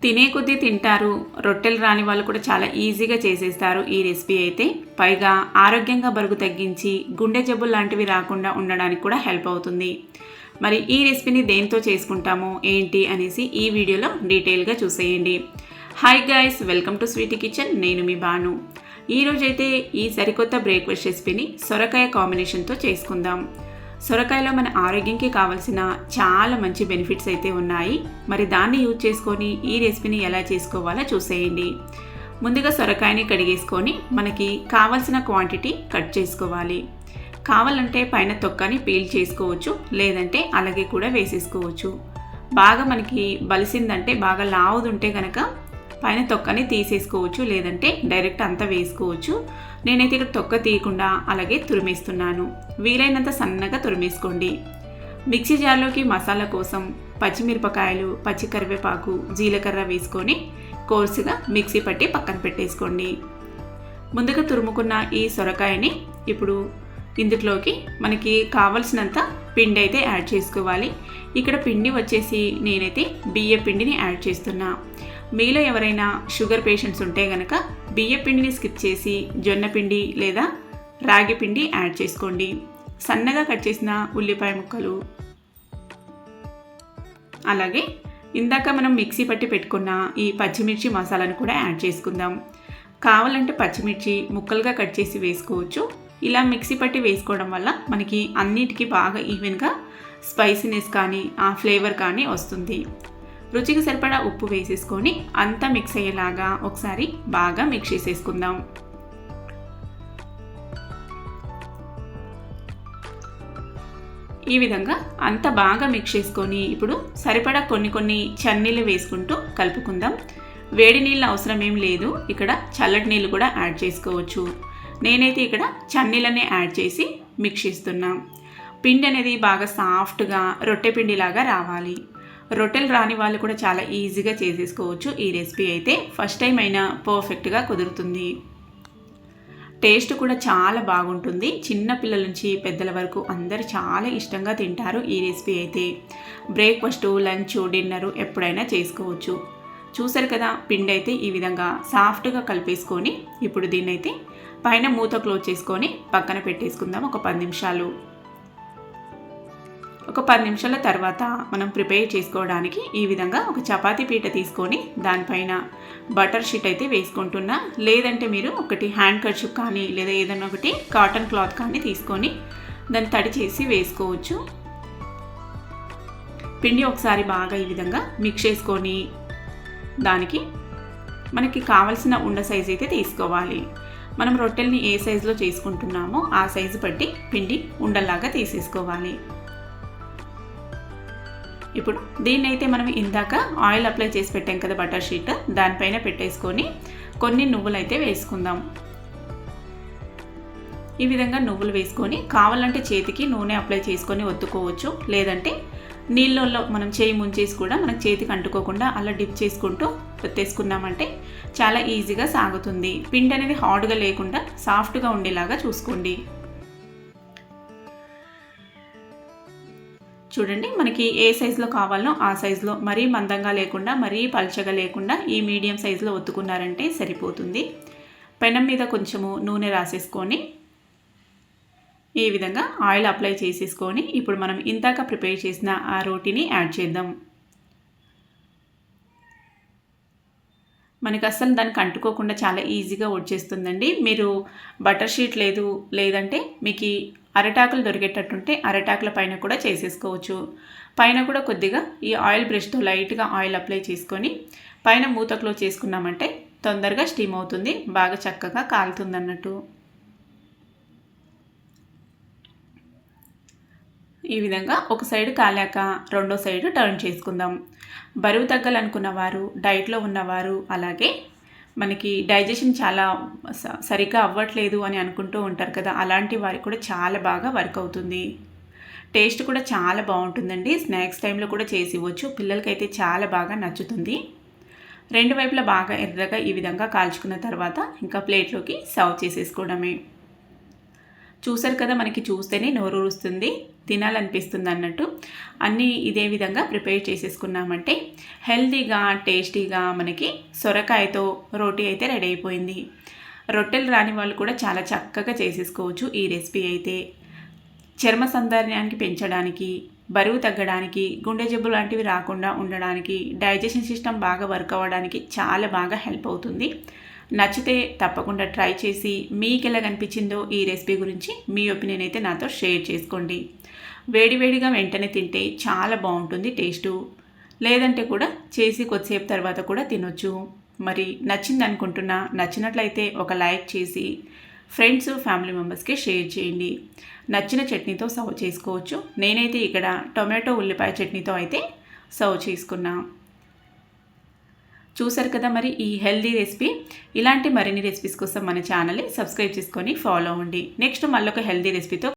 తినే కొద్దీ తింటారు. రొట్టెలు రాని వాళ్ళు కూడా చాలా ఈజీగా చేసేస్తారు ఈ రెసిపీ అయితే. పైగా ఆరోగ్యంగా బరువు తగ్గించి గుండె జబ్బులు లాంటివి రాకుండా ఉండడానికి కూడా హెల్ప్ అవుతుంది. మరి ఈ రెసిపీని దేంతో చేసుకుంటామో ఏంటి అనేసి ఈ వీడియోలో డీటెయిల్గా చూసేయండి. Hi guys, welcome to Sweety Kitchen. నేను మీ బాను. ఈరోజైతే ఈ సరికొత్త బ్రేక్ఫాస్ట్ రెసిపీని సొరకాయ కాంబినేషన్తో చేసుకుందాం. సొరకాయలో మన ఆరోగ్యంకి కావాల్సిన చాలా మంచి బెనిఫిట్స్ అయితే ఉన్నాయి. మరి దాన్ని యూజ్ చేసుకొని ఈ రెసిపీని ఎలా చేసుకోవాలో చూసేయండి. ముందుగా సొరకాయని కడిగేసుకొని మనకి కావాల్సిన క్వాంటిటీ కట్ చేసుకోవాలి. కావాలంటే పైన తొక్కని పీల్ చేసుకోవచ్చు, లేదంటే అలాగే కూడా వేసేసుకోవచ్చు. బాగా మనకి బలిసిందంటే బాగా లావుదుంటే కనుక పైన తొక్కని తీసేసుకోవచ్చు, లేదంటే డైరెక్ట్ అంతా వేసుకోవచ్చు. నేనైతే ఇక్కడ తొక్క తీయకుండా అలాగే తురిమేస్తున్నాను. వీలైనంత సన్నగా తురిమేసుకోండి. మిక్సీ జార్లోకి మసాలా కోసం పచ్చిమిరపకాయలు, పచ్చి కరివేపాకు, జీలకర్ర వేసుకొని కోర్సుగా మిక్సీ పట్టి పక్కన పెట్టేసుకోండి. ముందుగా తురుముకున్న ఈ సొరకాయని ఇప్పుడు ఇందులోకి మనకి కావలసినంత పిండి అయితే యాడ్ చేసుకోవాలి. ఇక్కడ పిండి వచ్చేసి నేనైతే బియ్య పిండిని యాడ్ చేస్తున్నా. మీలో ఎవరైనా షుగర్ పేషెంట్స్ ఉంటే కనుక బియ్య పిండిని స్కిప్ చేసి జొన్న పిండి లేదా రాగి పిండి యాడ్ చేసుకోండి. సన్నగా కట్ చేసిన ఉల్లిపాయ ముక్కలు, అలాగే ఇందాక మనం మిక్సీ పట్టి పెట్టుకున్న ఈ పచ్చిమిర్చి మసాలాను కూడా యాడ్ చేసుకుందాం. కావాలంటే పచ్చిమిర్చి ముక్కలుగా కట్ చేసి వేసుకోవచ్చు. ఇలా మిక్సీ పట్టి వేసుకోవడం వల్ల మనకి అన్నిటికీ బాగా ఈవెన్గా స్పైసీనెస్ కానీ ఆ ఫ్లేవర్ కానీ వస్తుంది. రుచికి సరిపడా ఉప్పు వేసేసుకొని అంతా మిక్స్ అయ్యేలాగా ఒకసారి బాగా మిక్స్ చేసేసుకుందాం. ఈ విధంగా అంతా బాగా మిక్స్ చేసుకొని ఇప్పుడు సరిపడా కొన్ని చన్నీళ్ళు వేసుకుంటూ కలుపుకుందాం. వేడి నీళ్ళు అవసరం ఏం లేదు, ఇక్కడ చల్లటి నీళ్ళు కూడా యాడ్ చేసుకోవచ్చు. నేనైతే ఇక్కడ చన్నీళ్ళనే యాడ్ చేసి మిక్స్ చేస్తున్నా. పిండి అనేది బాగా సాఫ్ట్గా రొట్టె పిండిలాగా రావాలి. రొట్టెలు రాని వాళ్ళు కూడా చాలా ఈజీగా చేసేసుకోవచ్చు. ఈ రెసిపీ అయితే ఫస్ట్ టైం అయినా పర్ఫెక్ట్గా కుదురుతుంది. టేస్ట్ కూడా చాలా బాగుంటుంది. చిన్న పిల్లల నుంచి పెద్దల వరకు అందరు చాలా ఇష్టంగా తింటారు ఈ రెసిపీ అయితే. బ్రేక్ఫాస్ట్, లంచ్, డిన్నర్ ఎప్పుడైనా చేసుకోవచ్చు. చూసారు కదా, పిండి అయితే ఈ విధంగా సాఫ్ట్గా కలిపేసుకొని ఇప్పుడు దీన్నైతే పైన మూత క్లోజ్ చేసుకొని పక్కన పెట్టేసుకుందాం ఒక 10 నిమిషాలు. ఒక 10 నిమిషాల తర్వాత మనం ప్రిపేర్ చేసుకోవడానికి ఈ విధంగా ఒక చపాతీ పీట తీసుకొని దానిపైన బటర్ షీట్ అయితే వేసుకుంటున్నా. లేదంటే మీరు ఒకటి హ్యాండ్ కర్చీఫ్ కానీ లేదా ఏదైనా ఒకటి కాటన్ క్లాత్ కానీ తీసుకొని దాన్ని తడి చేసి వేసుకోవచ్చు. పిండి ఒకసారి బాగా ఈ విధంగా మిక్స్ చేసుకొని దానికి మనకి కావలసిన ఉండ సైజు అయితే తీసుకోవాలి. మనం రొట్టెల్ని ఏ సైజులో చేసుకుంటున్నామో ఆ సైజు బట్టి పిండి ఉండలాగా తీసేసుకోవాలి. ఇప్పుడు దీన్ని అయితే మనం ఇందాక ఆయిల్ అప్లై చేసి పెట్టాం కదా బటర్ షీట్, దానిపైన పెట్టేసుకొని కొన్ని నువ్వులు అయితే వేసుకుందాం. ఈ విధంగా నువ్వులు వేసుకొని కావాలంటే చేతికి నూనె అప్లై చేసుకొని ఒత్తుకోవచ్చు, లేదంటే నీళ్ళల్లో మనం చేయి ముంచేసి కూడా మనకు చేతికి అంటుకోకుండా అలా డిప్ చేసుకుంటూ ఒత్తేసుకున్నామంటే చాలా ఈజీగా సాగుతుంది. పిండి అనేది హార్డ్గా లేకుండా సాఫ్ట్గా ఉండేలాగా చూసుకోండి. చూడండి, మనకి ఏ సైజులో కావాలో ఆ సైజులో, మరీ మందంగా లేకుండా మరీ పల్చగా లేకుండా ఈ మీడియం సైజులో ఒత్తుకున్నారంటే సరిపోతుంది. పెనం మీద కొంచెము నూనె రాసేసుకొని ఈ విధంగా ఆయిల్ అప్లై చేసేసుకొని ఇప్పుడు మనం ఇందాక ప్రిపేర్ చేసిన ఆ రోటీని యాడ్ చేద్దాం. మనకి అస్సలు దానికి అంటుకోకుండా చాలా ఈజీగా వచ్చేస్తుందండి. మీరు బటర్ షీట్ లేదంటే మీకు అరటాకులు దొరికేటట్టుంటే అరటాకుల పైన కూడా చేసేసుకోవచ్చు. పైన కూడా కొద్దిగా ఈ ఆయిల్ బ్రష్తో లైట్గా ఆయిల్ అప్లై చేసుకొని పైన మూత క్లోజ్ చేసుకున్నామంటే తొందరగా స్టీమ్ అవుతుంది, బాగా చక్కగా కాలుతుంది అన్నట్టు. ఈ విధంగా ఒక సైడ్ కాలాక రెండో సైడ్ టర్న్ చేసుకుందాం. బరువు తగ్గాలనుకున్న వారు, డైట్లో ఉన్నవారు, అలాగే మనకి డైజెషన్ చాలా సరిగ్గా అవ్వట్లేదు అని అనుకుంటూ ఉంటారు కదా, అలాంటి వారికి కూడా చాలా బాగా వర్క్ అవుతుంది. టేస్ట్ కూడా చాలా బాగుంటుందండి. స్నాక్స్ టైంలో కూడా చేసి ఇవ్వచ్చు. పిల్లలకైతే చాలా బాగా నచ్చుతుంది. రెండు వైపులా బాగా ఎర్రగా ఈ విధంగా కాల్చుకున్న తర్వాత ఇంకా ప్లేట్లోకి సర్వ్ చేసేసుకోవడమే. చూసారు కదా, మనకి చూస్తేనే నోరూరుస్తుంది, తినాలనిపిస్తుంది అన్నట్టు. అన్నీ ఇదే విధంగా ప్రిపేర్ చేసేసుకున్నామంటే హెల్తీగా టేస్టీగా మనకి సొరకాయతో రోటీ అయితే రెడీ అయిపోయింది. రొట్టెలు రాని వాళ్ళు కూడా చాలా చక్కగా చేసేసుకోవచ్చు ఈ రెసిపీ అయితే. చర్మ సౌందర్యానికి పెంచడానికి, బరువు తగ్గడానికి, గుండె జబ్బు లాంటివి రాకుండా ఉండడానికి, డైజెషన్ సిస్టమ్ బాగా వర్క్ అవ్వడానికి చాలా బాగా హెల్ప్ అవుతుంది. నచ్చితే తప్పకుండా ట్రై చేసి మీకు ఎలా కనిపించిందో ఈ రెసిపీ గురించి మీ ఒపీనియన్ అయితే నాతో షేర్ చేసుకోండి. వేడివేడిగా వెంటనే తింటే చాలా బాగుంటుంది టేస్టు. లేదంటే కూడా చేసి కొద్దిసేపు తర్వాత కూడా తినొచ్చు. మరి నచ్చింది అనుకుంటున్నా. నచ్చినట్లయితే ఒక లైక్ చేసి ఫ్రెండ్స్ ఫ్యామిలీ మెంబర్స్కి షేర్ చేయండి. నచ్చిన చట్నీతో సర్వ్ చేసుకోవచ్చు. నేనైతే ఇక్కడ టొమాటో ఉల్లిపాయ చట్నీతో అయితే సర్వ్ చేసుకున్నా. చూసారు కదా మరి ఈ హెల్దీ రెసిపీ. ఇలాంటి మరిన్ని రెసిపీస్ కోసం మన ఛానల్ని సబ్స్క్రైబ్ చేసుకొని ఫాలో అవ్వండి. నెక్స్ట్ మళ్ళొక హెల్దీ రెసిపీతో